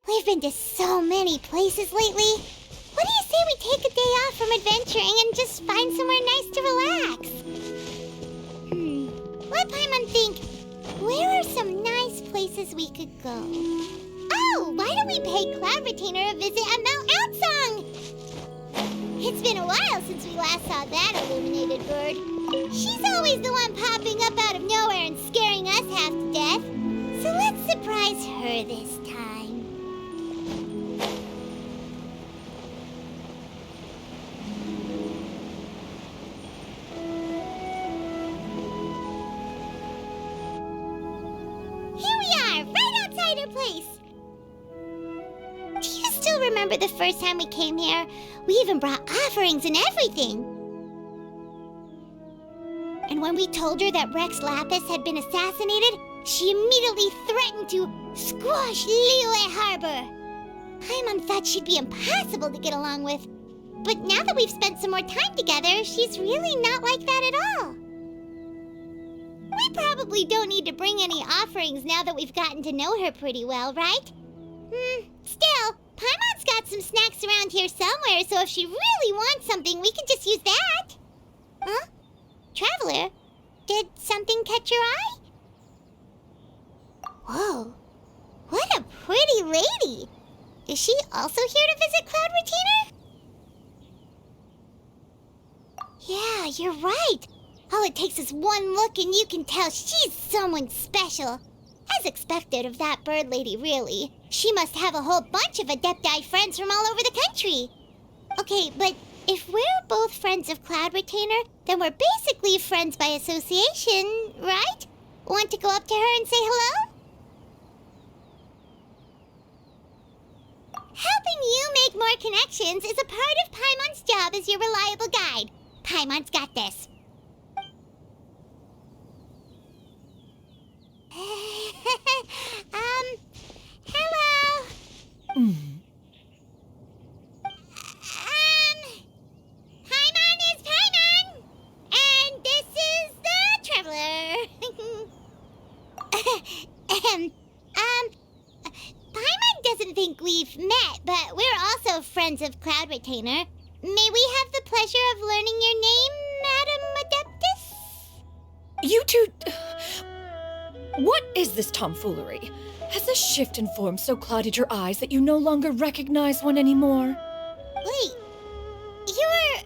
We've been to so many places lately. What do you say we take a day off from adventuring and just find somewhere nice to relax? Let Paimon think. Where are some nice places we could go? Oh, why don't we pay Cloud Retainer a visit at Mount Outsong? It's been a while since we last saw that illuminated bird. She's always the one popping up out of nowhere and scaring us half to death. So let's surprise her this time. Remember the first time we came here? We even brought offerings and everything. And when we told her that Rex Lapis had been assassinated, she immediately threatened to squash Liyue Harbor. Paimon thought she'd be impossible to get along with. But now that we've spent some more time together, she's really not like that at all. We probably don't need to bring any offerings now that we've gotten to know her pretty well, right? Still, Paimon's got some snacks around here somewhere, so if she really wants something, we can just use that. Huh? Traveler, did something catch your eye? Whoa, what a pretty lady. Is she also here to visit Cloud Retainer? Yeah, you're right. All it takes is one look and you can tell she's someone special. As expected of that bird lady, really. She must have a whole bunch of Adepti friends from all over the country. Okay, but if we're both friends of Cloud Retainer, then we're basically friends by association, right? Want to go up to her and say hello? Helping you make more connections is a part of Paimon's job as your reliable guide. Paimon's got this. Hello. Paimon is Paimon, and this is the Traveler. Paimon doesn't think we've met, but we're also friends of Cloud Retainer. May we have the pleasure of learning your name, Madam Adeptus? You two... What is this tomfoolery? Has this shift in form so clouded your eyes that you no longer recognize one anymore? Wait, you're...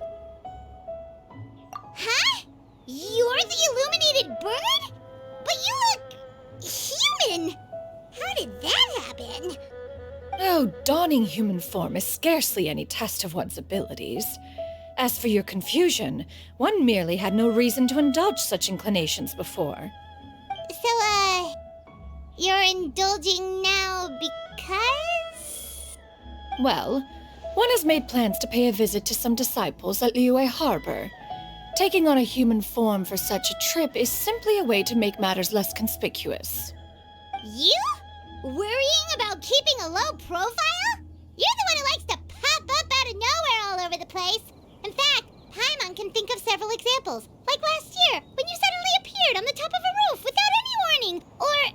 Huh? You're the illuminated bird? But you look... human! How did that happen? Oh, donning human form is scarcely any test of one's abilities. As for your confusion, one merely had no reason to indulge such inclinations before. So, you're indulging now because? Well, one has made plans to pay a visit to some disciples at Liyue Harbor. Taking on a human form for such a trip is simply a way to make matters less conspicuous. You? Worrying about keeping a low profile? You're the one who likes to pop up out of nowhere all over the place. In fact, Paimon can think of several examples, like last year, when you suddenly appeared on the top of a roof without any warning, or...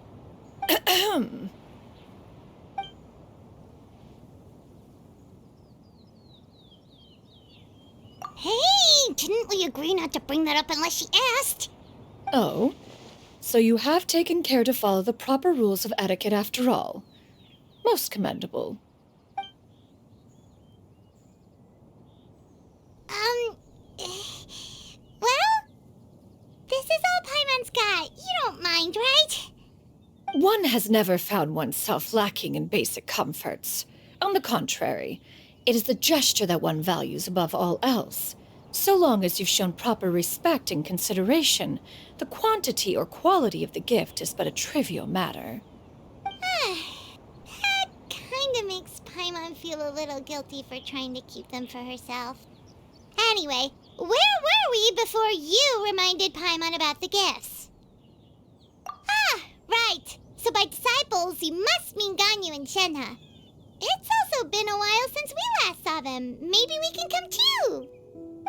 Hey, didn't we agree not to bring that up unless she asked? Oh? So you have taken care to follow the proper rules of etiquette after all. Most commendable. Well, this is all Paimon's got. You don't mind, right? One has never found oneself lacking in basic comforts. On the contrary, it is the gesture that one values above all else. So long as you've shown proper respect and consideration, the quantity or quality of the gift is but a trivial matter. feel a little guilty for trying to keep them for herself. Anyway, where were we before you reminded Paimon about the gifts? Ah, right. So by disciples, you must mean Ganyu and Shenhe. It's also been a while since we last saw them. Maybe we can come too.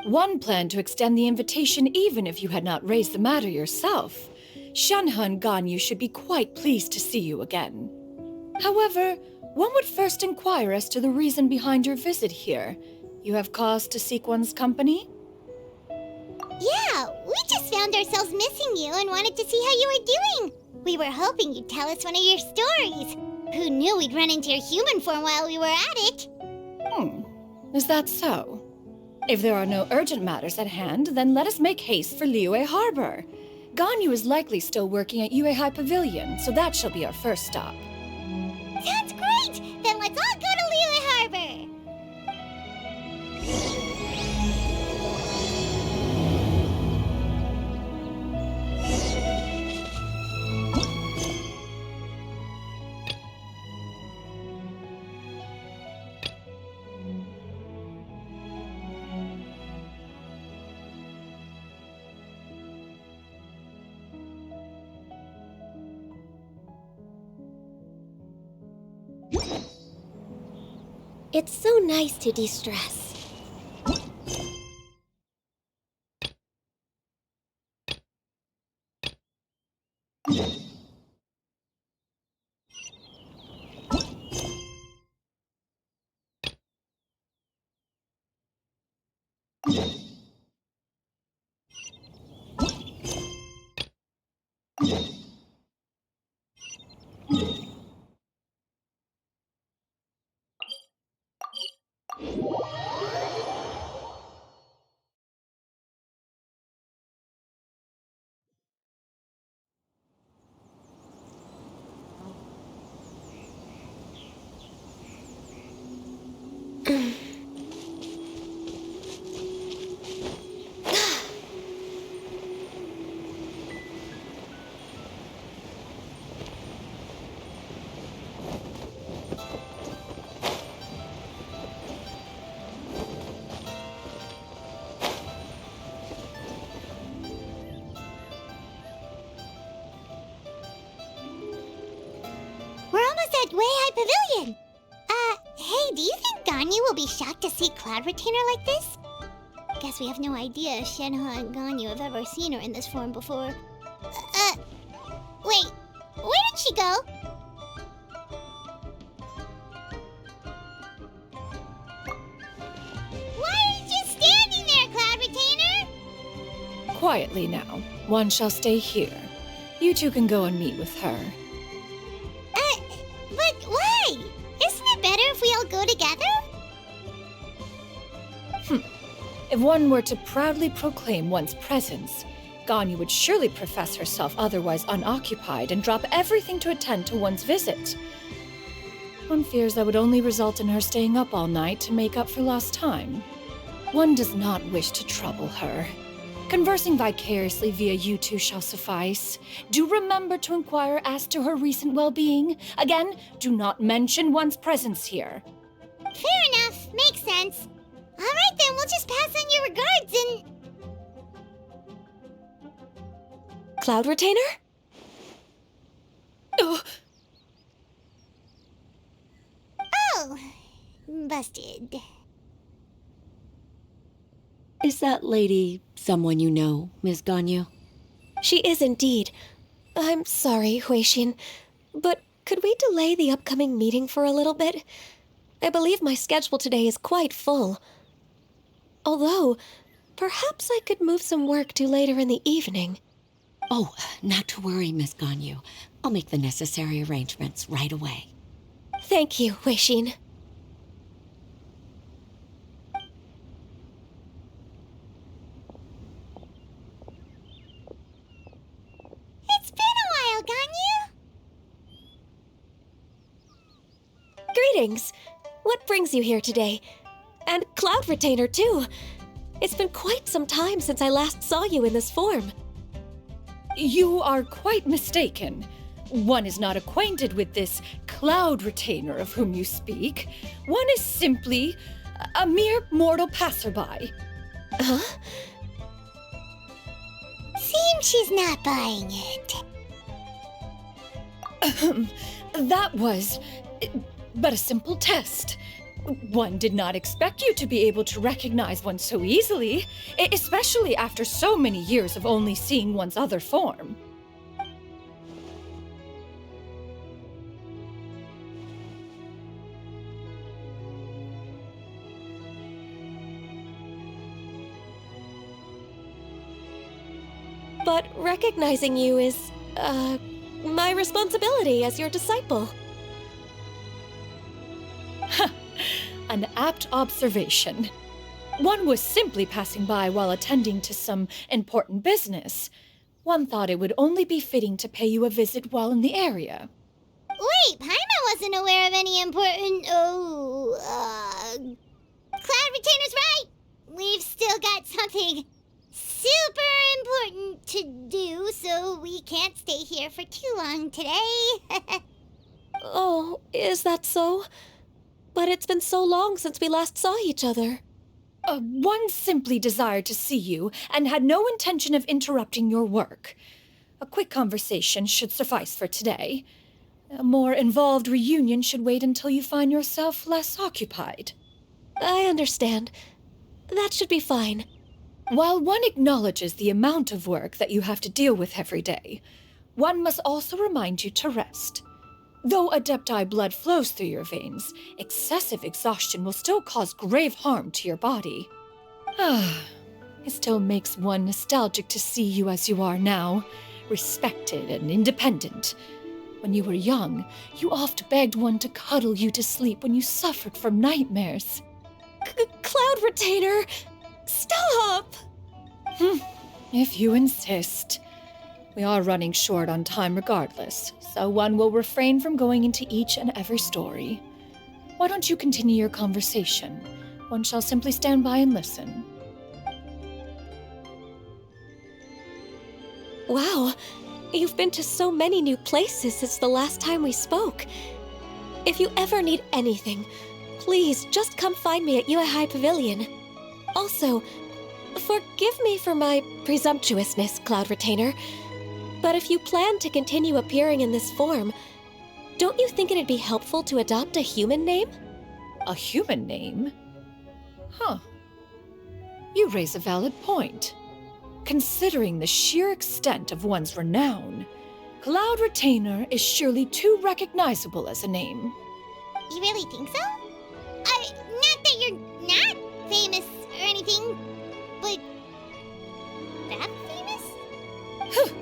One planned to extend the invitation even if you had not raised the matter yourself. Shenhe and Ganyu should be quite pleased to see you again. However, one would first inquire as to the reason behind your visit here. You have cause to seek one's company? Yeah, we just found ourselves missing you and wanted to see how you were doing. We were hoping you'd tell us one of your stories. Who knew we'd run into your human form while we were at it? Is that so? If there are no urgent matters at hand, then let us make haste for Liyue Harbor. Ganyu is likely still working at Yuehai Pavilion, so that shall be our first stop. Sounds great! Then let's all go to Liyue Harbor! It's so nice to de-stress. We're almost at Yuehai Pavilion! Hey, do you think Ganyu will be shocked to see Cloud Retainer like this? Guess we have no idea if Shenhe and Ganyu have ever seen her in this form before. Wait, where did she go? Why are you just standing there, Cloud Retainer? Quietly now. One shall stay here. You two can go and meet with her. But why? Isn't it better if we all go together? If one were to proudly proclaim one's presence, Ganyu would surely profess herself otherwise unoccupied and drop everything to attend to one's visit. One fears that would only result in her staying up all night to make up for lost time. One does not wish to trouble her. Conversing vicariously via you two shall suffice. Do remember to inquire as to her recent well-being. Again, do not mention one's presence here. Fair enough. Makes sense. All right, then. We'll just pass on your regards and... Cloud Retainer? Oh, Oh, busted. Is that lady someone you know, Miss Ganyu? She is indeed. I'm sorry, Huixin, but could we delay the upcoming meeting for a little bit? I believe my schedule today is quite full. Although, perhaps I could move some work to later in the evening. Oh, not to worry, Miss Ganyu. I'll make the necessary arrangements right away. Thank you, Huixin. It's been a while, Ganyu. Greetings. What brings you here today? And Cloud Retainer, too. It's been quite some time since I last saw you in this form. you are quite mistaken. One is not acquainted with this cloud retainer of whom you speak. One is simply a mere mortal passerby. Huh? Seems she's not buying it. That was but a simple test. One did not expect you to be able to recognize one so easily, especially after so many years of only seeing one's other form. But recognizing you is, my responsibility as your disciple. An apt observation. One was simply passing by while attending to some important business. One thought it would only be fitting to pay you a visit while in the area. Wait, Paimon wasn't aware of any important... Cloud Retainer's right! We've still got something super important to do, so we can't stay here for too long today. Oh, is that so? But it's been so long since we last saw each other. One simply desired to see you and had no intention of interrupting your work. A quick conversation should suffice for today. A more involved reunion should wait until you find yourself less occupied. I understand. That should be fine. While one acknowledges the amount of work that you have to deal with every day, one must also remind you to rest. Though Adepti blood flows through your veins, excessive exhaustion will still cause grave harm to your body. It still makes one nostalgic to see you as you are now, respected and independent. When you were young, you oft begged one to cuddle you to sleep when you suffered from nightmares. Cloud Retainer! Stop! If you insist. We are running short on time regardless, so one will refrain from going into each and every story. Why don't you continue your conversation? One shall simply stand by and listen. Wow, you've been to so many new places since the last time we spoke. If you ever need anything, please just come find me at Uehai Pavilion. Also, forgive me for my presumptuousness, Cloud Retainer, but if you plan to continue appearing in this form, don't you think it'd be helpful to adopt a human name? A human name? Huh. You raise a valid point. Considering the sheer extent of one's renown, Cloud Retainer is surely too recognizable as a name. You really think so? Not that you're not famous or anything, but that famous?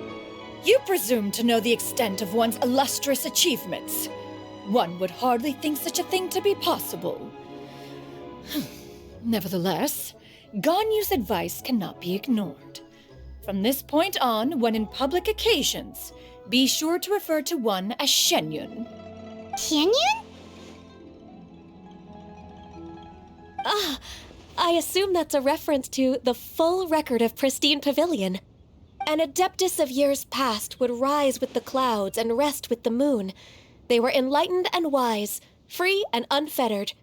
You presume to know the extent of one's illustrious achievements. One would hardly think such a thing to be possible. Nevertheless, Ganyu's advice cannot be ignored. From this point on, when in public occasions, be sure to refer to one as Xianyun. Xianyun? I assume that's a reference to the full record of Pristine Pavilion. An adeptus of years past would rise with the clouds and rest with the moon. They were enlightened and wise, free and unfettered.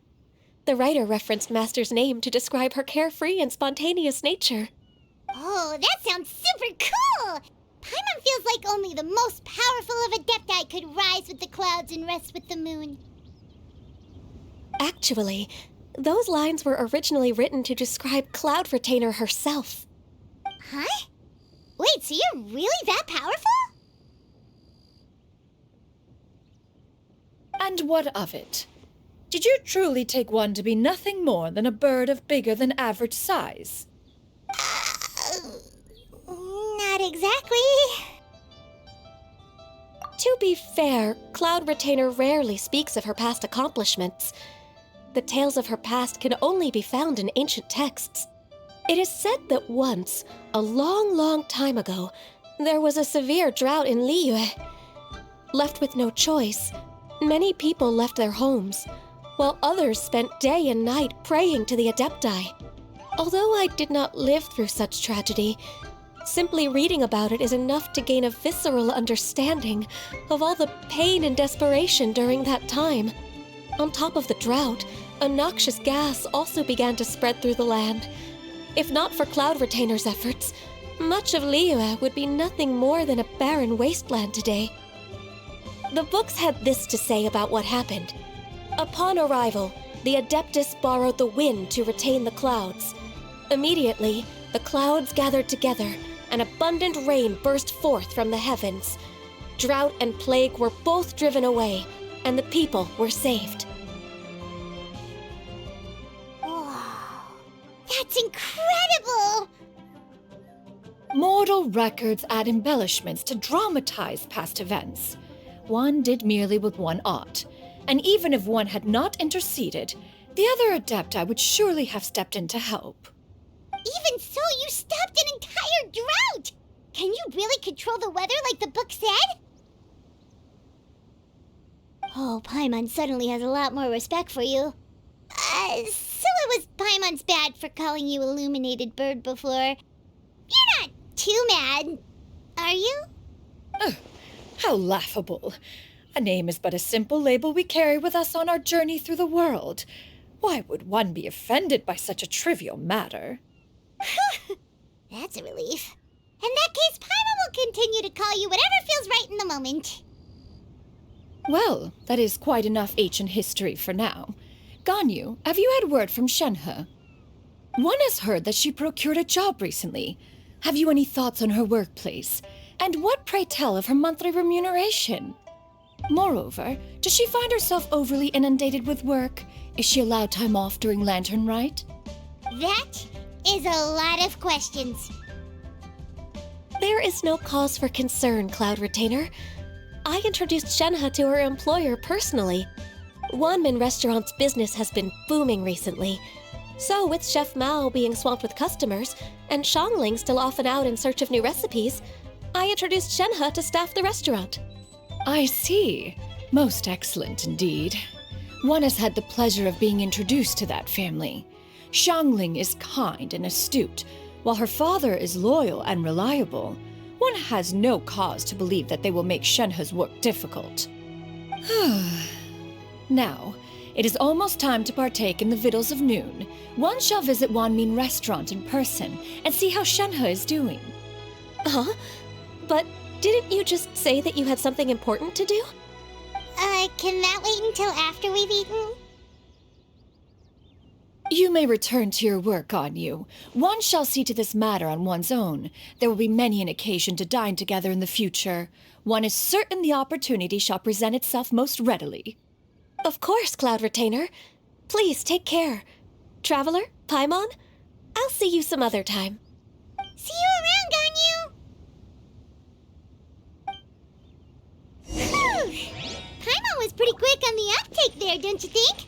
The writer referenced Master's name to describe her carefree and spontaneous nature. Oh, that sounds super cool! Paimon feels like only the most powerful of Adepti could rise with the clouds and rest with the moon. Actually, those lines were originally written to describe Cloud Retainer herself. Huh? Wait, so you're really that powerful? And what of it? Did you truly take one to be nothing more than a bird of bigger than average size? Not exactly. To be fair, Cloud Retainer rarely speaks of her past accomplishments. The tales of her past can only be found in ancient texts. It is said that once, a long, long time ago, there was a severe drought in Liyue. Left with no choice, many people left their homes, while others spent day and night praying to the Adepti. Although I did not live through such tragedy, Simply reading about it is enough to gain a visceral understanding of all the pain and desperation during that time. On top of the drought, a noxious gas also began to spread through the land. If not for Cloud Retainer's efforts, much of Liyue would be nothing more than a barren wasteland today. The books had this to say about what happened. Upon arrival, the Adeptus borrowed the wind to retain the clouds. Immediately, the clouds gathered together, and abundant rain burst forth from the heavens. Drought and plague were both driven away, and the people were saved. Wow, that's incredible! Mortal records add embellishments to dramatize past events. One did merely what one ought, and even if one had not interceded, the other Adepti would surely have stepped in to help. Even so, you stopped an entire drought! Can you really control the weather like the book said? Oh, Paimon suddenly has a lot more respect for you. So it was Paimon's bad for calling you Illuminated Bird before. You're not too mad, are you? How laughable. A name is but a simple label we carry with us on our journey through the world. Why would one be offended by such a trivial matter? That's a relief. In that case, Paimon will continue to call you whatever feels right in the moment. Well, that is quite enough ancient history for now. Ganyu, have you had word from Shenhe? One has heard that she procured a job recently. Have you any thoughts on her workplace? And what, pray tell, of her monthly remuneration? Moreover, does she find herself overly inundated with work? Is she allowed time off during Lantern Rite? That is a lot of questions. There is no cause for concern, Cloud Retainer. I introduced Shenhe to her employer personally. Wanmin Restaurant's business has been booming recently. So, with Chef Mao being swamped with customers, and Shangling still off and out in search of new recipes, I introduced Shenhe to staff the restaurant. I see. Most excellent indeed. One has had the pleasure of being introduced to that family. Shangling is kind and astute, while her father is loyal and reliable. One has no cause to believe that they will make Shenhe's work difficult. Now, it is almost time to partake in the victuals of noon. One shall visit Wanmin Restaurant in person and see how Shenhe is doing. Huh? But didn't you just say that you had something important to do? Can that wait until after we've eaten? You may return to your work, Ganyu. One shall see to this matter on one's own. There will be many an occasion to dine together in the future. One is certain the opportunity shall present itself most readily. Of course, Cloud Retainer. Please take care. Traveler, Paimon, I'll see you some other time. See you around, Ganyu! Phew! Paimon was pretty quick on the uptake there, don't you think?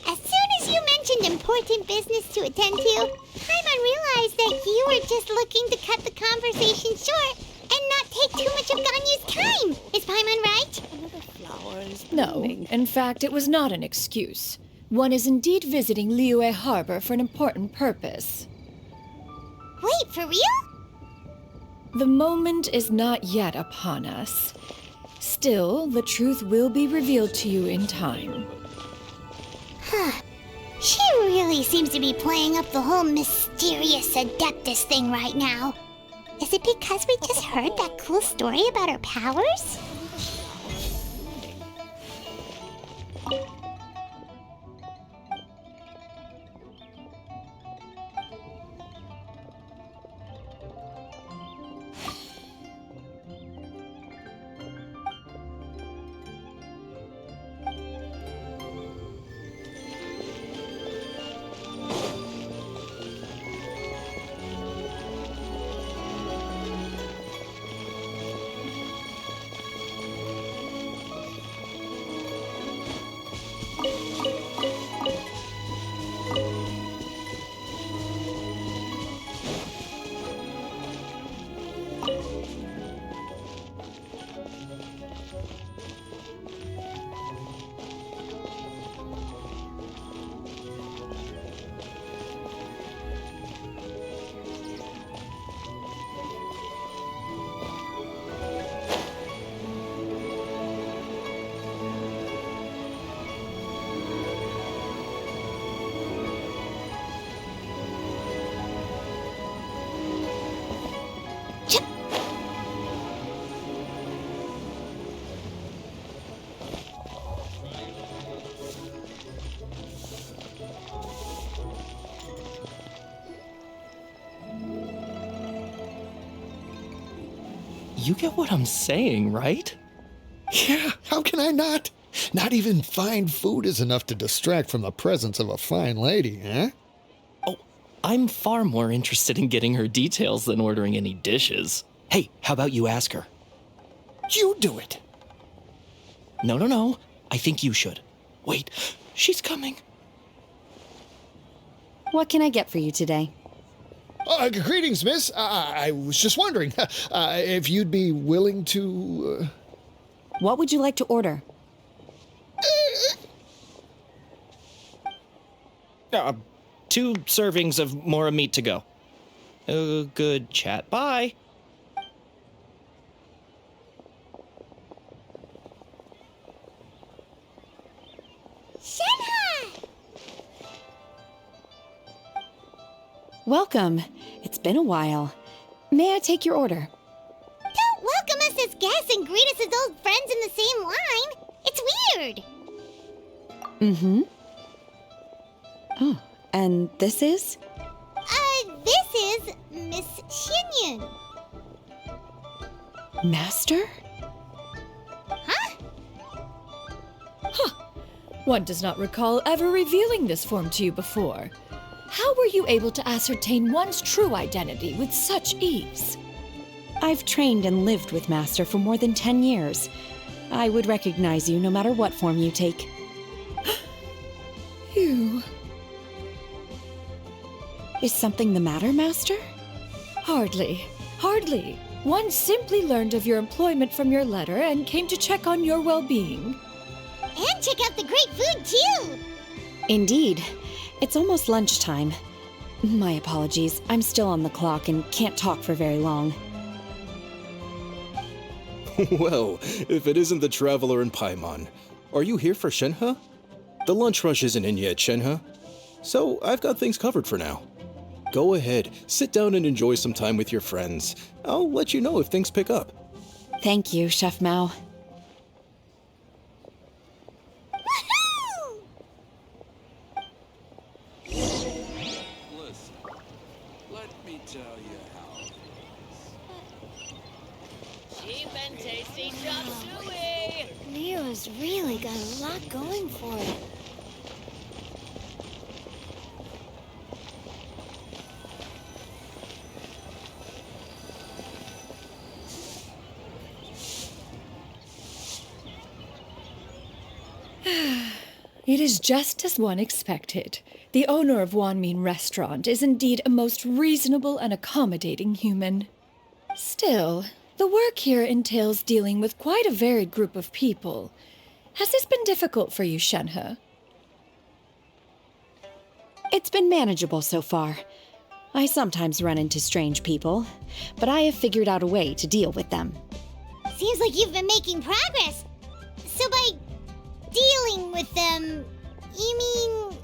As soon as you mentioned important business to attend to, Paimon realized that you were just looking to cut the conversation short and not take too much of Ganyu's time. Is Paimon right? No, in fact, it was not an excuse. One is indeed visiting Liyue Harbor for an important purpose. Wait, for real? The moment is not yet upon us. Still, the truth will be revealed to you in time. She really seems to be playing up the whole mysterious Adeptus thing right now. Is it because we just heard that cool story about her powers? You get what I'm saying, right? Yeah, how can I not? Not even fine food is enough to distract from the presence of a fine lady, eh? Oh, I'm far more interested in getting her details than ordering any dishes. Hey, how about you ask her? You do it. No. I think you should. Wait, she's coming. What can I get for you today? Greetings, miss. I was just wondering if you'd be willing to... What would you like to order? 2 servings of mora meat to go. Good chat. Bye. Shenhe! Welcome. It's been a while. May I take your order? Don't welcome us as guests and greet us as old friends in the same line. It's weird. Mm-hmm. Oh, and this is? This is Miss Xianyun. Master? Huh? One does not recall ever revealing this form to you before. How were you able to ascertain one's true identity with such ease? I've trained and lived with Master for more than 10 years. I would recognize you no matter what form you take. You... Is something the matter, Master? Hardly. One simply learned of your employment from your letter and came to check on your well-being. And check out the great food, too. Indeed. It's almost lunchtime. My apologies. I'm still on the clock and can't talk for very long. Well, if it isn't the traveler in Paimon, are you here for Shenhe? The lunch rush isn't in yet, Shenhe. So I've got things covered for now. Go ahead, sit down and enjoy some time with your friends. I'll let you know if things pick up. Thank you, Chef Mao. Woohoo! Listen, let me tell you how it is. Cheap and tasty chop suey! Leo's really got a lot going for it. It is just as one expected. The owner of Wanmin Restaurant is indeed a most reasonable and accommodating human. Still, the work here entails dealing with quite a varied group of people. Has this been difficult for you, Shenhe? It's been manageable so far. I sometimes run into strange people, but I have figured out a way to deal with them. Seems like you've been making progress. So by dealing with them, you mean...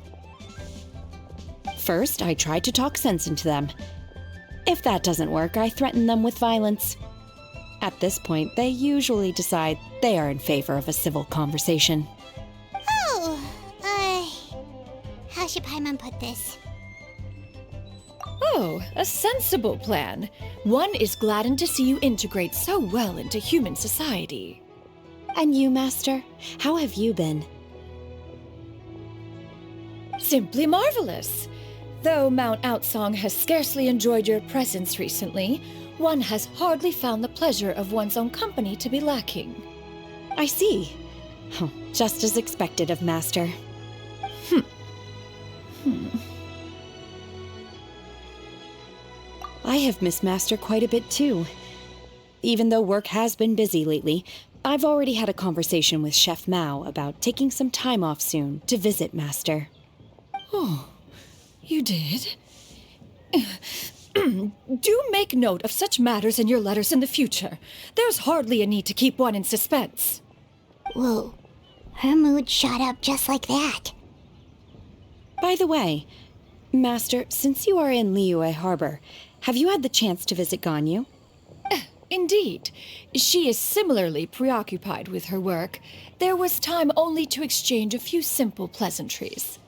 First, I try to talk sense into them. If that doesn't work, I threaten them with violence. At this point, they usually decide they are in favor of a civil conversation. Oh, how should Paimon put this? Oh, a sensible plan. One is gladdened to see you integrate so well into human society. And you, Master? How have you been? Simply marvelous. Though Mount Outsong has scarcely enjoyed your presence recently, one has hardly found the pleasure of one's own company to be lacking. I see. Oh, just as expected of Master. I have missed Master quite a bit too. Even though work has been busy lately, I've already had a conversation with Chef Mao about taking some time off soon to visit Master. Oh, you did? Do make note of such matters in your letters in the future. There's hardly a need to keep one in suspense. Whoa, her mood shot up just like that. By the way, Master, since you are in Liyue Harbor, have you had the chance to visit Ganyu? Indeed. She is similarly preoccupied with her work. There was time only to exchange a few simple pleasantries.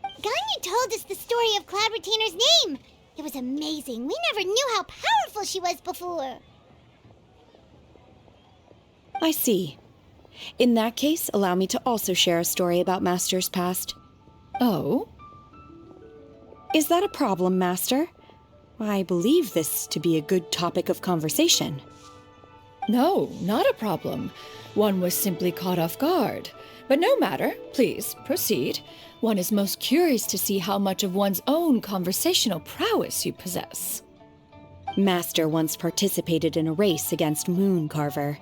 Ganyu told us the story of Cloud Retainer's name. It was amazing. We never knew how powerful she was before. I see. In that case, allow me to also share a story about Master's past. Oh? Is that a problem, Master? I believe this to be a good topic of conversation. No, not a problem. One was simply caught off guard. But no matter, please, proceed. One is most curious to see how much of one's own conversational prowess you possess. Master once participated in a race against Mooncarver.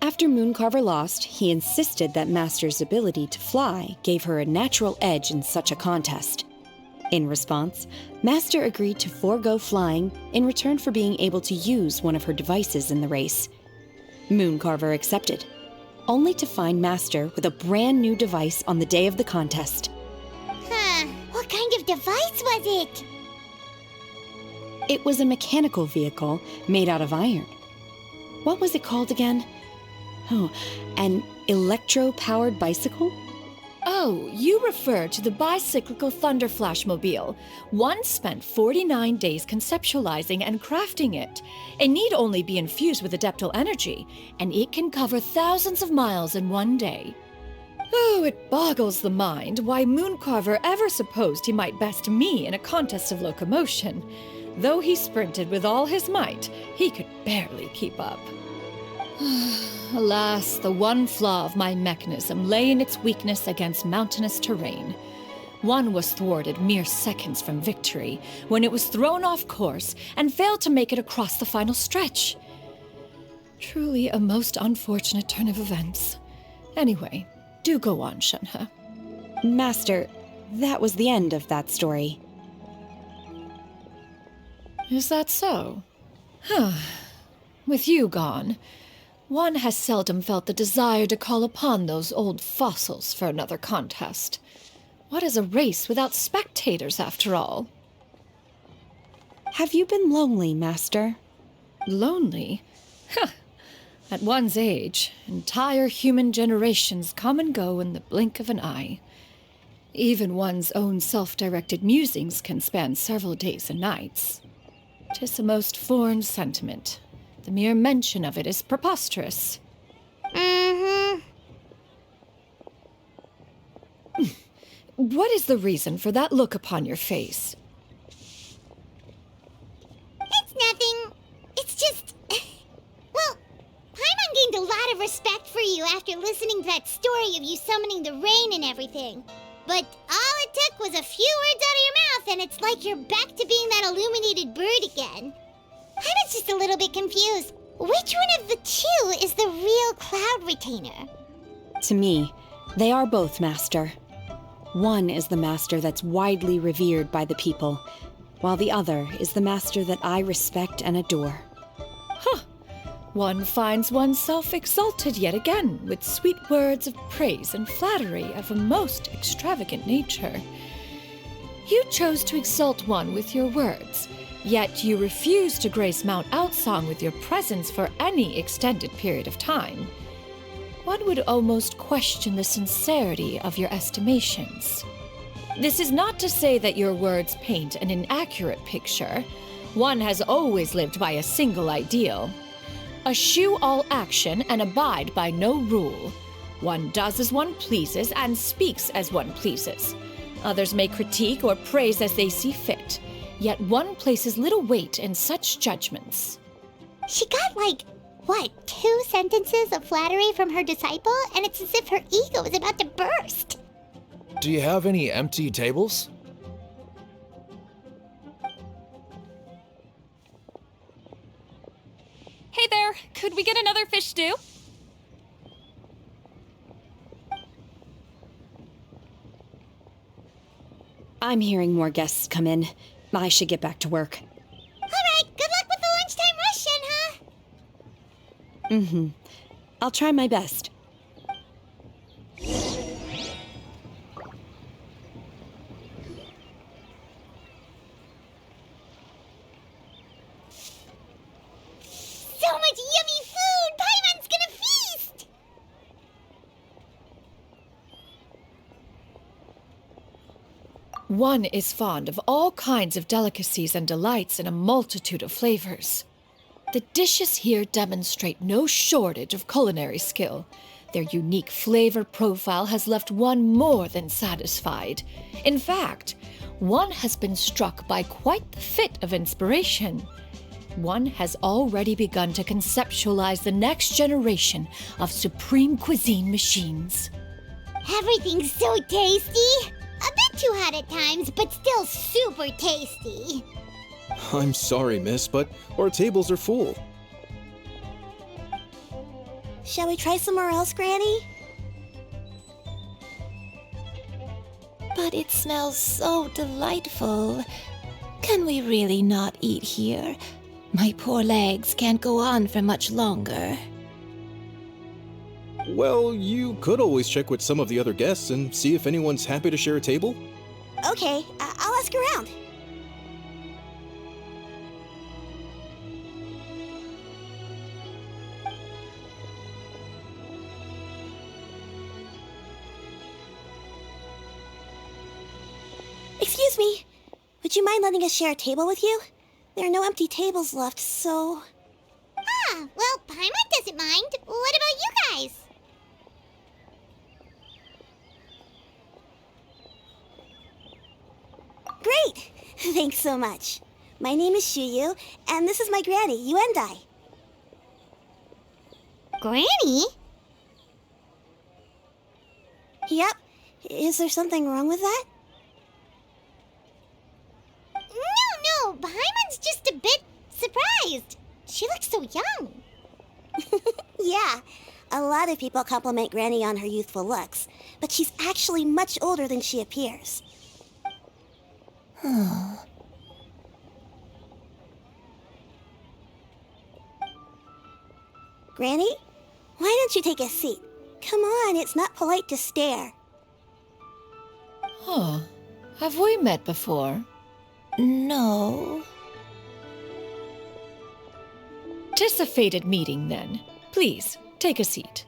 After Mooncarver lost, he insisted that Master's ability to fly gave her a natural edge in such a contest. In response, Master agreed to forego flying in return for being able to use one of her devices in the race. Mooncarver accepted, only to find Master with a brand new device on the day of the contest. Huh. What kind of device was it? It was a mechanical vehicle made out of iron. What was it called again? Oh, an electro-powered bicycle? Oh, you refer to the bicyclical Thunder Flashmobile. One spent 49 days conceptualizing and crafting it. It need only be infused with adeptal energy, and it can cover thousands of miles in one day. Oh, it boggles the mind why Mooncarver ever supposed he might best me in a contest of locomotion. Though he sprinted with all his might, he could barely keep up. Alas, the one flaw of my mechanism lay in its weakness against mountainous terrain. One was thwarted mere seconds from victory, when it was thrown off course and failed to make it across the final stretch. Truly a most unfortunate turn of events. Anyway, do go on, Shenhe. Master, that was the end of that story. Is that so? Huh. With you gone, one has seldom felt the desire to call upon those old fossils for another contest. What is a race without spectators, after all? Have you been lonely, Master? Lonely? Huh. At one's age, entire human generations come and go in the blink of an eye. Even one's own self-directed musings can span several days and nights. 'Tis a most foreign sentiment. The mere mention of it is preposterous. Mm-hmm. What is the reason for that look upon your face? It's nothing. It's just... Well, Paimon gained a lot of respect for you after listening to that story of you summoning the rain and everything. But all it took was a few words out of your mouth and it's like you're back to being that illuminated bird again. I was just a little bit confused. Which one of the two is the real cloud retainer? To me, they are both, Master. One is the master that's widely revered by the people, while the other is the master that I respect and adore. Huh. One finds oneself exalted yet again with sweet words of praise and flattery of a most extravagant nature. You chose to exalt one with your words, yet you refuse to grace Mount Outsong with your presence for any extended period of time. One would almost question the sincerity of your estimations. This is not to say that your words paint an inaccurate picture. One has always lived by a single ideal. Eschew all action and abide by no rule. One does as one pleases and speaks as one pleases. Others may critique or praise as they see fit, yet one places little weight in such judgments. She got what, 2 sentences of flattery from her disciple, and it's as if her ego is about to burst. Do you have any empty tables? Hey there, could we get another fish stew? I'm hearing more guests come in. I should get back to work. All right, good luck with the lunchtime rush, Shenhe. Mm-hmm. I'll try my best. So much yummy food! Paimon's gonna feast! One is fond of all kinds of delicacies and delights in a multitude of flavors. The dishes here demonstrate no shortage of culinary skill. Their unique flavor profile has left one more than satisfied. In fact, one has been struck by quite the fit of inspiration. One has already begun to conceptualize the next generation of supreme cuisine machines. Everything's so tasty. A bit too hot at times, but still super tasty. I'm sorry, miss, but our tables are full. Shall we try somewhere else, Granny? But it smells so delightful. Can we really not eat here? My poor legs can't go on for much longer. Well, you could always check with some of the other guests and see if anyone's happy to share a table. Okay, I'll ask around. Excuse me, would you mind letting us share a table with you? There are no empty tables left, so... Ah, well, Paimon doesn't mind. What about you guys? Great! Thanks so much. My name is Xianyun, and this is my granny, Yuendai. Granny? Yep. Is there something wrong with that? No, Paimon's just a bit surprised. She looks so young. Yeah, a lot of people compliment Granny on her youthful looks, but she's actually much older than she appears. Granny, why don't you take a seat? Come on, it's not polite to stare. Huh. Have we met before? No. 'Tis a fated meeting, then. Please, take a seat.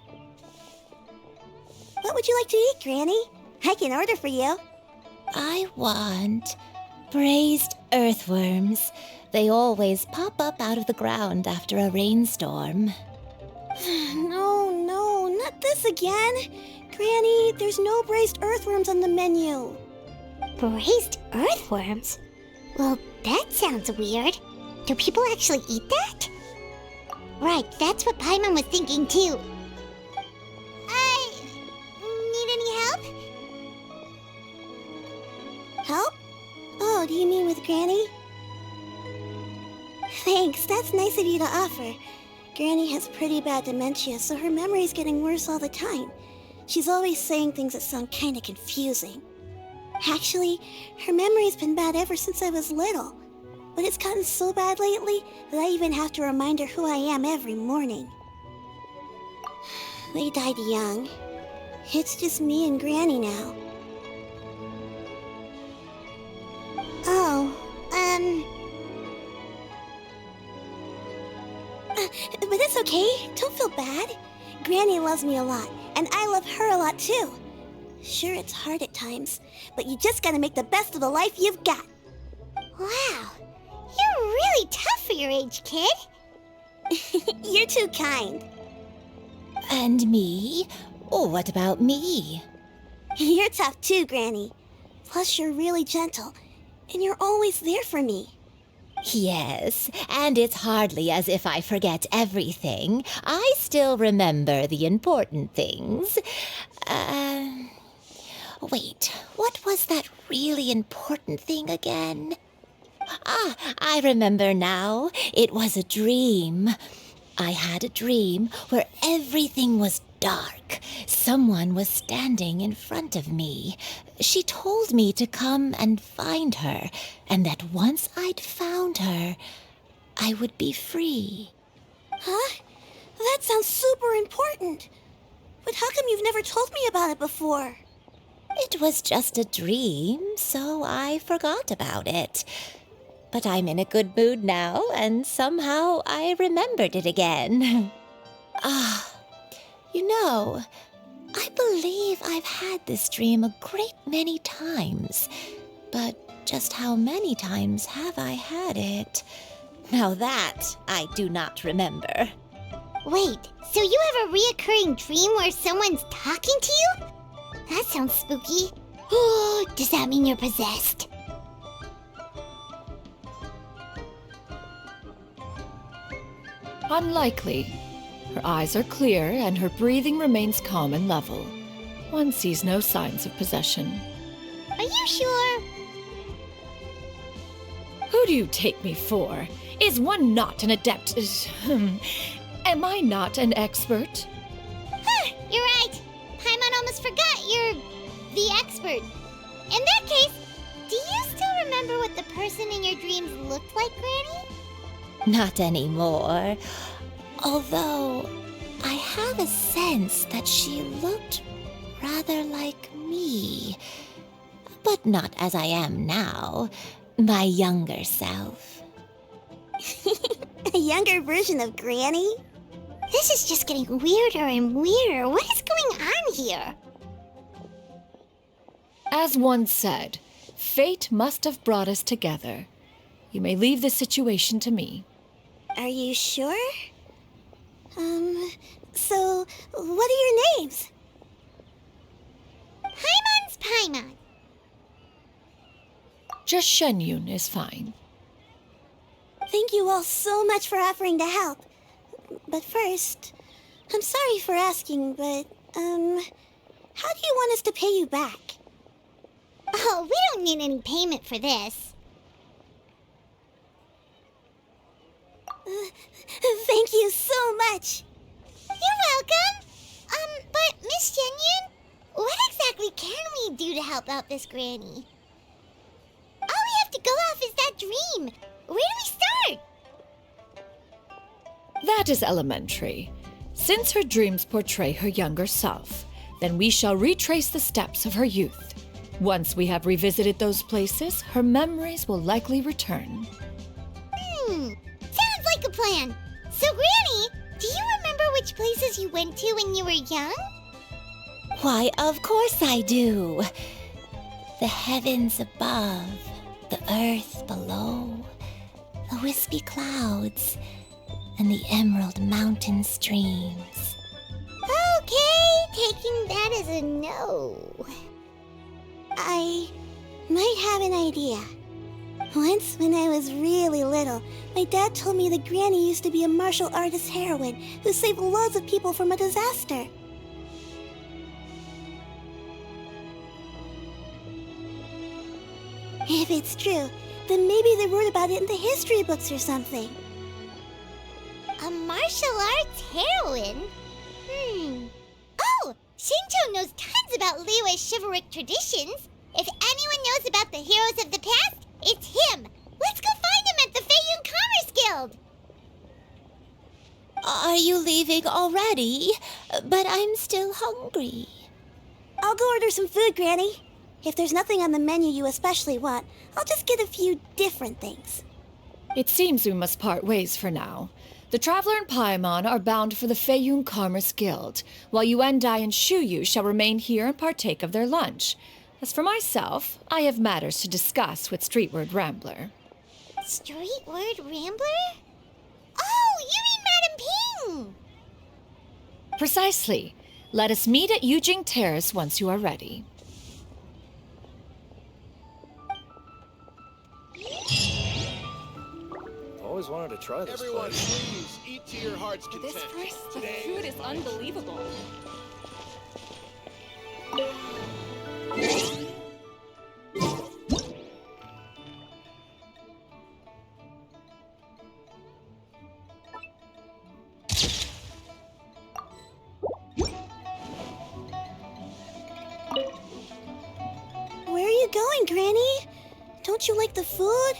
What would you like to eat, Granny? I can order for you. I want braised earthworms. They always pop up out of the ground after a rainstorm. No, not this again. Granny, there's no braised earthworms on the menu. Braised earthworms? Well, that sounds weird. Do people actually eat that? Right, that's what Paimon was thinking too. Need any help? Help? Oh, do you mean with Granny? Thanks, that's nice of you to offer. Granny has pretty bad dementia, so her memory's getting worse all the time. She's always saying things that sound kinda confusing. Actually, her memory's been bad ever since I was little. But it's gotten so bad lately that I even have to remind her who I am every morning. They died young. It's just me and Granny now. But it's okay. Don't feel bad. Granny loves me a lot, and I love her a lot too. Sure, it's hard at times, but you just gotta make the best of the life you've got. Wow, you're really tough for your age, kid. You're too kind. And me? Oh, what about me? You're tough too, Granny. Plus, you're really gentle, and you're always there for me. Yes, and it's hardly as if I forget everything. I still remember the important things. Wait, what was that really important thing again? Ah, I remember now. It was a dream. I had a dream where everything was dark. Someone was standing in front of me. She told me to come and find her, and that once I'd found her, I would be free. Huh? That sounds super important. But how come you've never told me about it before? It was just a dream, so I forgot about it. But I'm in a good mood now, and somehow I remembered it again. You know, I believe I've had this dream a great many times. But just how many times have I had it? Now that I do not remember. Wait, so you have a reoccurring dream where someone's talking to you? That sounds spooky. Oh, does that mean you're possessed? Unlikely. Her eyes are clear and her breathing remains calm and level. One sees no signs of possession. Are you sure? Who do you take me for? Is one not an adept? Am I not an expert? Huh, you're right. Paimon almost forgot you're the expert. In that case, do you still remember what the person in your dreams looked like, Granny? Not anymore. Although, I have a sense that she looked rather like me. But not as I am now. My younger self. A younger version of Granny? This is just getting weirder and weirder. What is going on here? As one said, fate must have brought us together. You may leave this situation to me. Are you sure? So, what are your names? Paimon's Paimon. Just Xianyun is fine. Thank you all so much for offering to help. But first, I'm sorry for asking, but, how do you want us to pay you back? Oh, we don't need any payment for this. Thank you so much. You're welcome. But Miss Xianyun, what exactly can we do to help out this granny? All we have to go off is that dream. Where do we start? That is elementary. Since her dreams portray her younger self, then we shall retrace the steps of her youth. Once we have revisited those places, her memories will likely return. Sounds like a plan. So, Granny, do you remember which places you went to when you were young? Why, of course I do. The heavens above, the earth below, the wispy clouds, and the emerald mountain streams. Okay, taking that as a no. I might have an idea. Once, when I was really little, my dad told me that Granny used to be a martial artist heroine who saved loads of people from a disaster. If it's true, then maybe they wrote about it in the history books or something. A martial arts heroine? Oh, Shinto knows tons about Liyue's chivalric traditions. If anyone knows about the heroes of the past, it's him. Let's go find him at the Feiyun Commerce Guild. Are you leaving already? But I'm still hungry. I'll go order some food, Granny. If there's nothing on the menu you especially want, I'll just get a few different things. It seems we must part ways for now. The Traveler and Paimon are bound for the Feiyun Commerce Guild, while Yuendai and Shuyu shall remain here and partake of their lunch. As for myself, I have matters to discuss with Streetward Rambler. Streetward Rambler? Oh, you mean Madam Ping! Precisely. Let us meet at Yujing Terrace once you are ready. Always wanted to try this Everyone, place. please eat to your heart's content. This place, the food is unbelievable. Where are you going, Granny? Don't you like the food?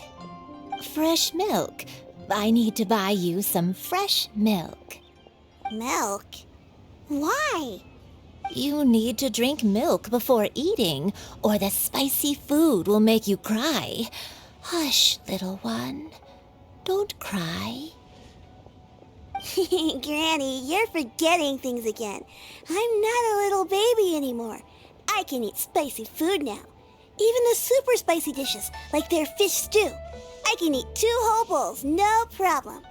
Fresh milk. I need to buy you some fresh milk. Milk? Why? You need to drink milk before eating, or the spicy food will make you cry. Hush, little one. Don't cry. Granny, you're forgetting things again. I'm not a little baby anymore. I can eat spicy food now. Even the super spicy dishes, like their fish stew. I can eat 2 whole bowls, no problem.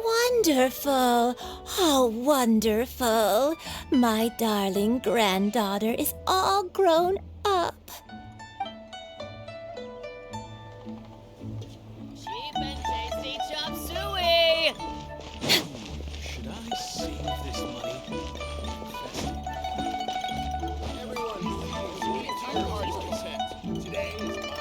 Wonderful! Oh, wonderful! My darling granddaughter is all grown up. Cheap and tasty chop suey! Should I save this money? Everyone, please, to your heart's content. Today is my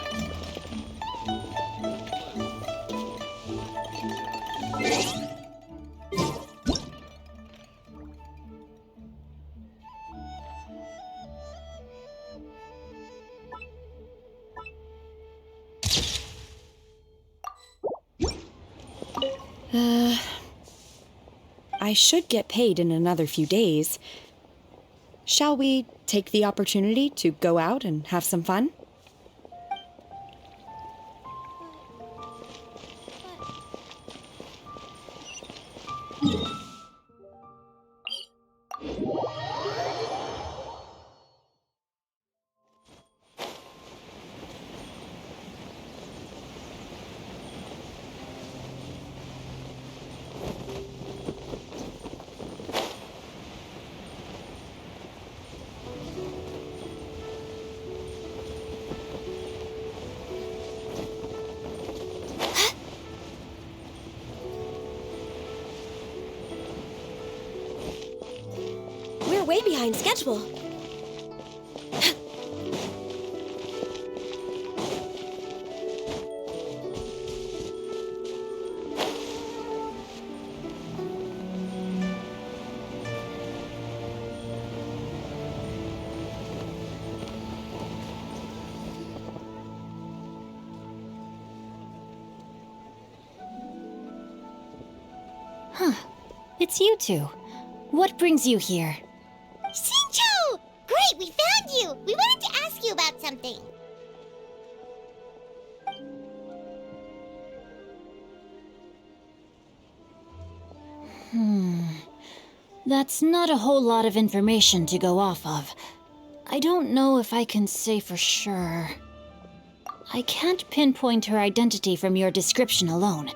I should get paid in another few days. Shall we take the opportunity to go out and have some fun? We're way behind schedule. Huh. It's you two. What brings you here? Shincho! Great, we found you! We wanted to ask you about something. That's not a whole lot of information to go off of. I don't know if I can say for sure. I can't pinpoint her identity from your description alone,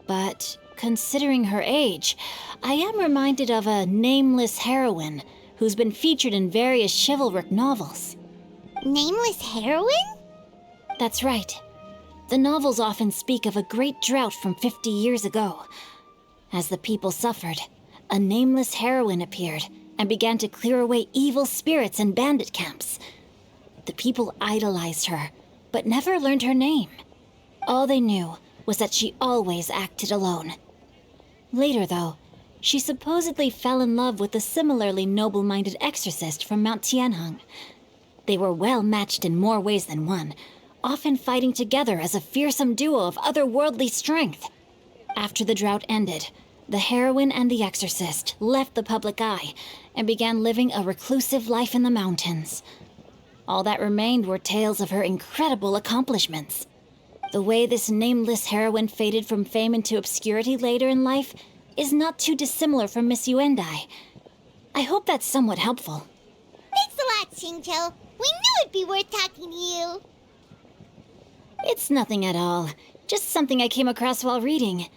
but considering her age, I am reminded of a nameless heroine who's been featured in various chivalric novels. Nameless heroine? That's right. The novels often speak of a great drought from 50 years ago. As the people suffered, a nameless heroine appeared and began to clear away evil spirits in bandit camps. The people idolized her, but never learned her name. All they knew was that she always acted alone. Later, though, she supposedly fell in love with a similarly noble-minded exorcist from Mount Tianheng. They were well matched in more ways than one, often fighting together as a fearsome duo of otherworldly strength. After the drought ended, the heroine and the exorcist left the public eye and began living a reclusive life in the mountains. All that remained were tales of her incredible accomplishments. The way this nameless heroine faded from fame into obscurity later in life is not too dissimilar from Miss Yuendai. I hope that's somewhat helpful. Thanks a lot, Shincho. We knew it'd be worth talking to you. It's nothing at all. Just something I came across while reading.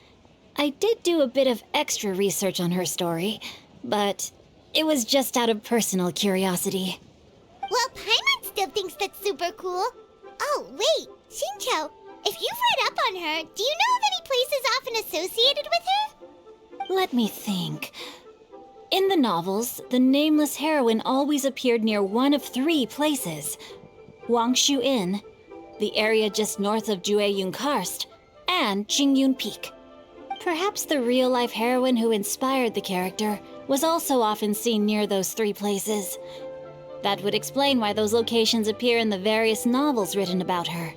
I did do a bit of extra research on her story, but it was just out of personal curiosity. Well, Paimon still thinks that's super cool. Oh, wait, Shincho, if you've read up on her, do you know of any places often associated with her? Let me think. In the novels, the nameless heroine always appeared near one of 3 places. Wangshu Inn, the area just north of Jueyun Karst, and Qingyun Peak. Perhaps the real-life heroine who inspired the character was also often seen near those 3 places. That would explain why those locations appear in the various novels written about her.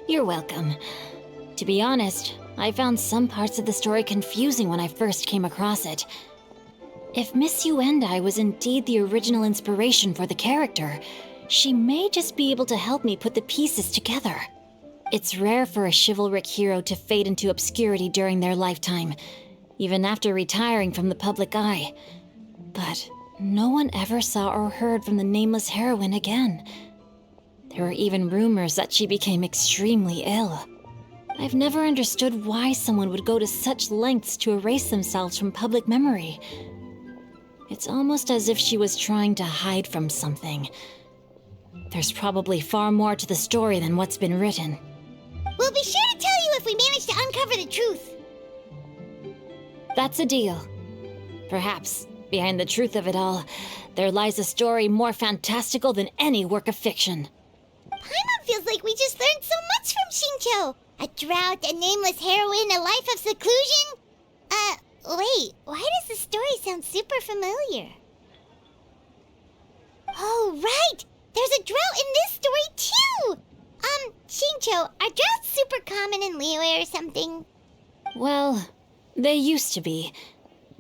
You're welcome. To be honest, I found some parts of the story confusing when I first came across it. If Miss Yuendai was indeed the original inspiration for the character, she may just be able to help me put the pieces together. It's rare for a chivalric hero to fade into obscurity during their lifetime, even after retiring from the public eye. But no one ever saw or heard from the nameless heroine again. There were even rumors that she became extremely ill. I've never understood why someone would go to such lengths to erase themselves from public memory. It's almost as if she was trying to hide from something. There's probably far more to the story than what's been written. We'll be sure to tell you if we manage to uncover the truth. That's a deal. Perhaps, behind the truth of it all, there lies a story more fantastical than any work of fiction. Paimon feels like we just learned so much from Xingqiu. A drought, a nameless heroine, a life of seclusion. Wait, why does the story sound super familiar? Oh, right! There's a drought in this story, too! Xingqiu, are droughts super common in Liyue or something? Well, they used to be.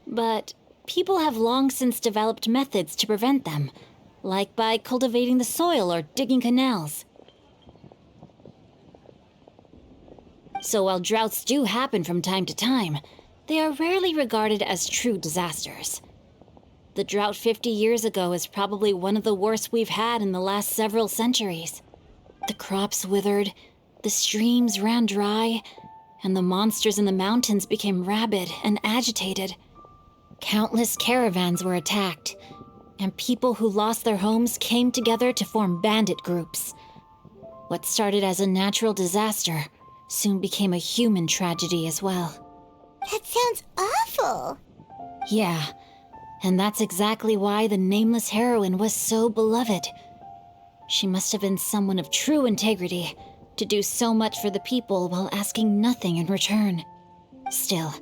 But people have long since developed methods to prevent them, like by cultivating the soil or digging canals. So while droughts do happen from time to time, they are rarely regarded as true disasters. The drought 50 years ago is probably one of the worst we've had in the last several centuries. The crops withered, the streams ran dry, and the monsters in the mountains became rabid and agitated. Countless caravans were attacked, and people who lost their homes came together to form bandit groups. What started as a natural disaster soon became a human tragedy as well. That sounds awful. Yeah, and that's exactly why the nameless heroine was so beloved. She must have been someone of true integrity, to do so much for the people while asking nothing in return. Still,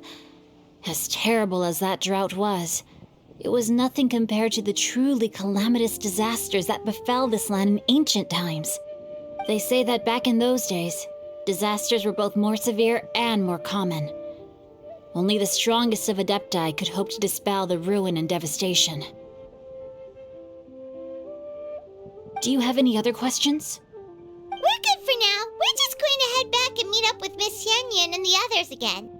as terrible as that drought was, it was nothing compared to the truly calamitous disasters that befell this land in ancient times. They say that back in those days, disasters were both more severe and more common. Only the strongest of Adepti could hope to dispel the ruin and devastation. Do you have any other questions? We're good for now. We're just going to head back and meet up with Miss Xianyun and the others again.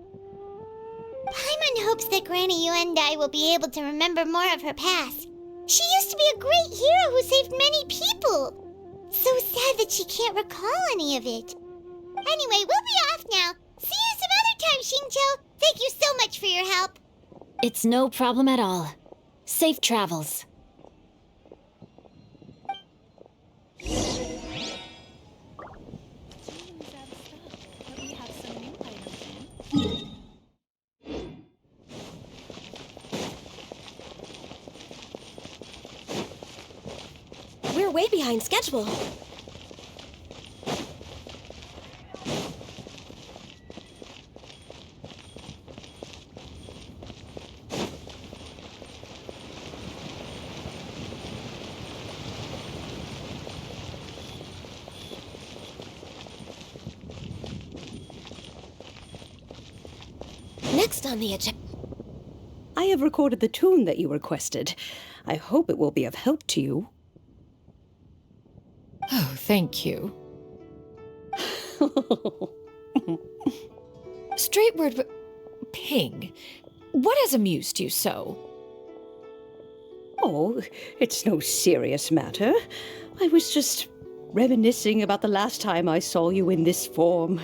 Paimon hopes that Granny Yuendai will be able to remember more of her past. She used to be a great hero who saved many people. So sad that she can't recall any of it. Anyway, we'll be off now. See you some other time, Xingqiu. Thank you so much for your help. It's no problem at all. Safe travels. We're way behind schedule. Next on the agenda. I have recorded the tune that you requested. I hope it will be of help to you. Oh, thank you. Straightward, Ping, what has amused you so? Oh, it's no serious matter. I was just reminiscing about the last time I saw you in this form.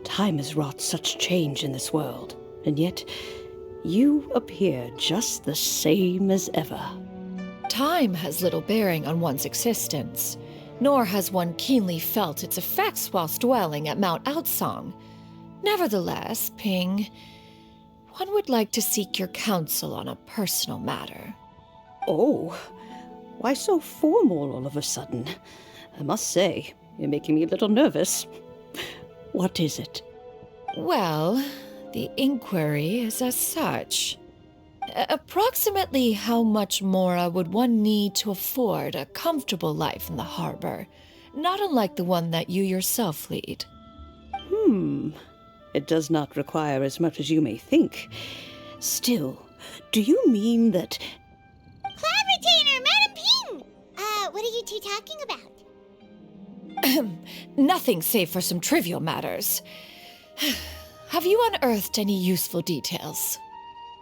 Time has wrought such change in this world, and yet you appear just the same as ever. Time has little bearing on one's existence, nor has one keenly felt its effects whilst dwelling at Mount Outsong. Nevertheless, Ping, one would like to seek your counsel on a personal matter. Oh, why so formal all of a sudden? I must say, you're making me a little nervous. What is it? Well, the inquiry is as such. Approximately how much more would one need to afford a comfortable life in the harbor, not unlike the one that you yourself lead? It does not require as much as you may think. Still, do you mean that... Cloud Retainer, Madam Ping! What are you two talking about? Nothing save for some trivial matters. Have you unearthed any useful details?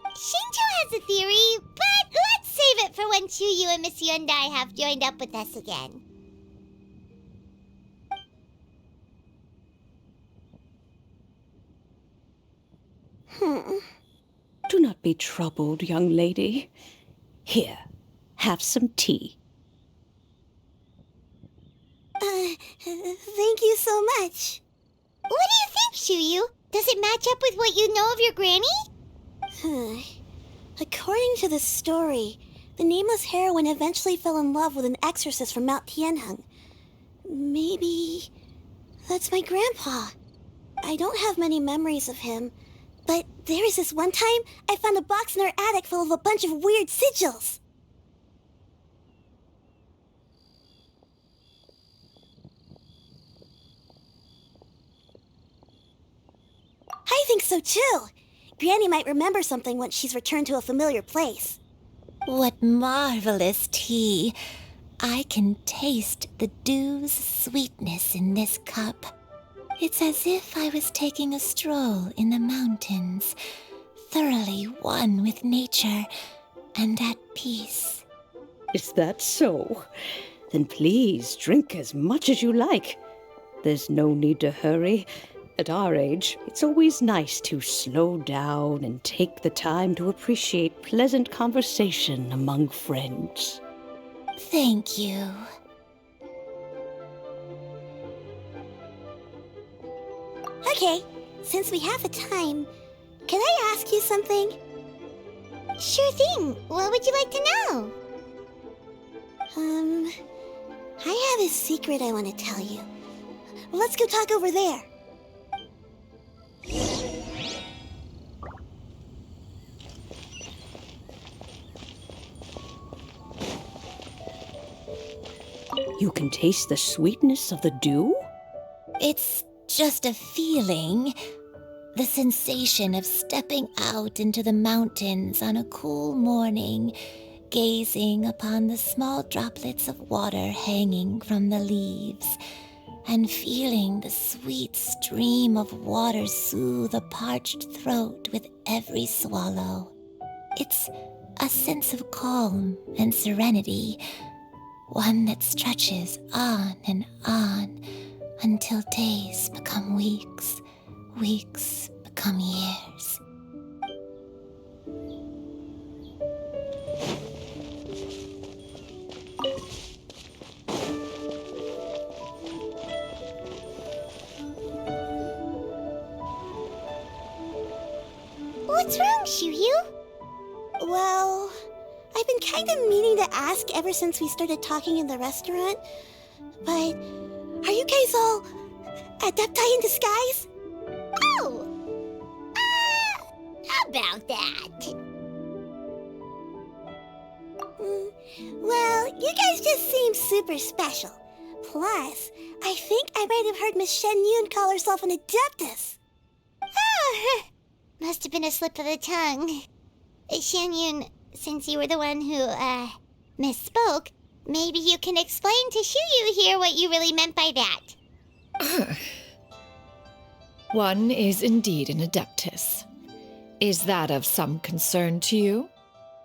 Xingqiu has a theory, but let's save it for when Chuyu and Miss Yuendai have joined up with us again. Do not be troubled, young lady. Here, have some tea. Thank you so much. What do you think, Xianyun? Does it match up with what you know of your granny? According to the story, the nameless heroine eventually fell in love with an exorcist from Mount Tianheng. Maybe that's my grandpa. I don't have many memories of him, but there was this one time I found a box in our attic full of a bunch of weird sigils. I think so too. Granny might remember something once she's returned to a familiar place. What marvelous tea! I can taste the dew's sweetness in this cup. It's as if I was taking a stroll in the mountains, thoroughly one with nature and at peace. Is that so? Then please drink as much as you like. There's no need to hurry. At our age, it's always nice to slow down and take the time to appreciate pleasant conversation among friends. Thank you. Okay, since we have the time, can I ask you something? Sure thing. What would you like to know? I have a secret I want to tell you. Let's go talk over there. You can taste the sweetness of the dew? It's just a feeling. The sensation of stepping out into the mountains on a cool morning, gazing upon the small droplets of water hanging from the leaves, and feeling the sweet stream of water soothe a parched throat with every swallow. It's a sense of calm and serenity, one that stretches on and on until days become weeks, weeks become years. What's wrong, Xianyun? Well, I've been kind of meaning to ask ever since we started talking in the restaurant, but are you guys all adepti in disguise? Oh! How about that? Well, you guys just seem super special. Plus, I think I might have heard Miss Xianyun call herself an adeptus. Oh, must have been a slip of the tongue. Xianyun, since you were the one who, misspoke, maybe you can explain to Xianyun here what you really meant by that. One is indeed an adeptus. Is that of some concern to you?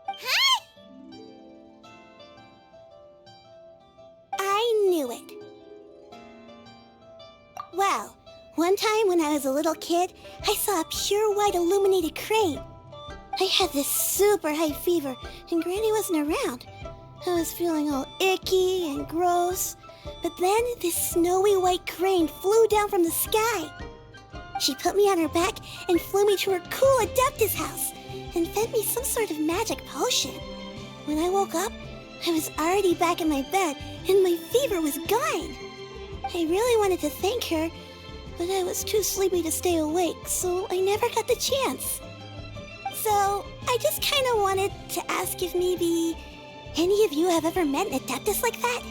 Huh? I knew it. Well, one time when I was a little kid, I saw a pure white illuminated crane. I had this super high fever, and Granny wasn't around. I was feeling all icky and gross. But then this snowy white crane flew down from the sky. She put me on her back and flew me to her cool Adeptus house and fed me some sort of magic potion. When I woke up, I was already back in my bed and my fever was gone. I really wanted to thank her, but I was too sleepy to stay awake, so I never got the chance. So, I just kind of wanted to ask if maybe any of you have ever met an Adeptus like that?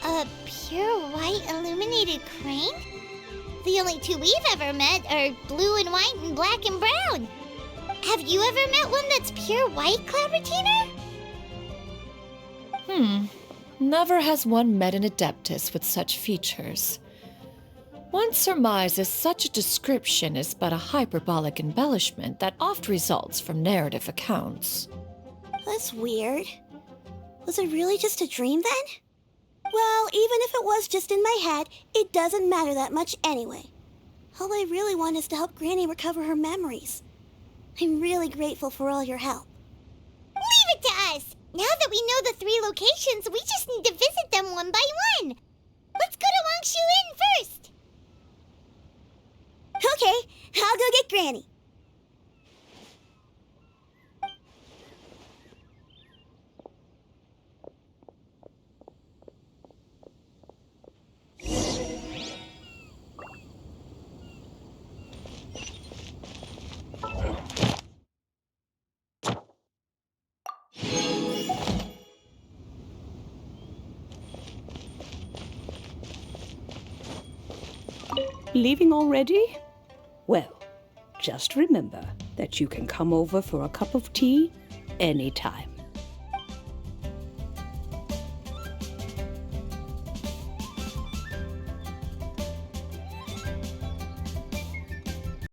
A pure white illuminated crane? The only two we've ever met are blue and white and black and brown. Have you ever met one that's pure white, Clabbertiner? Never has one met an adeptus with such features. One surmises such a description is but a hyperbolic embellishment that oft results from narrative accounts. That's weird. Was it really just a dream then? Well, even if it was just in my head, it doesn't matter that much anyway. All I really want is to help Granny recover her memories. I'm really grateful for all your help. Leave it to us! Now that we know the 3 locations, we just need to visit them one by one. Let's go to Wangshu Inn first. Okay, I'll go get Granny. Leaving already? Well, just remember that you can come over for a cup of tea anytime.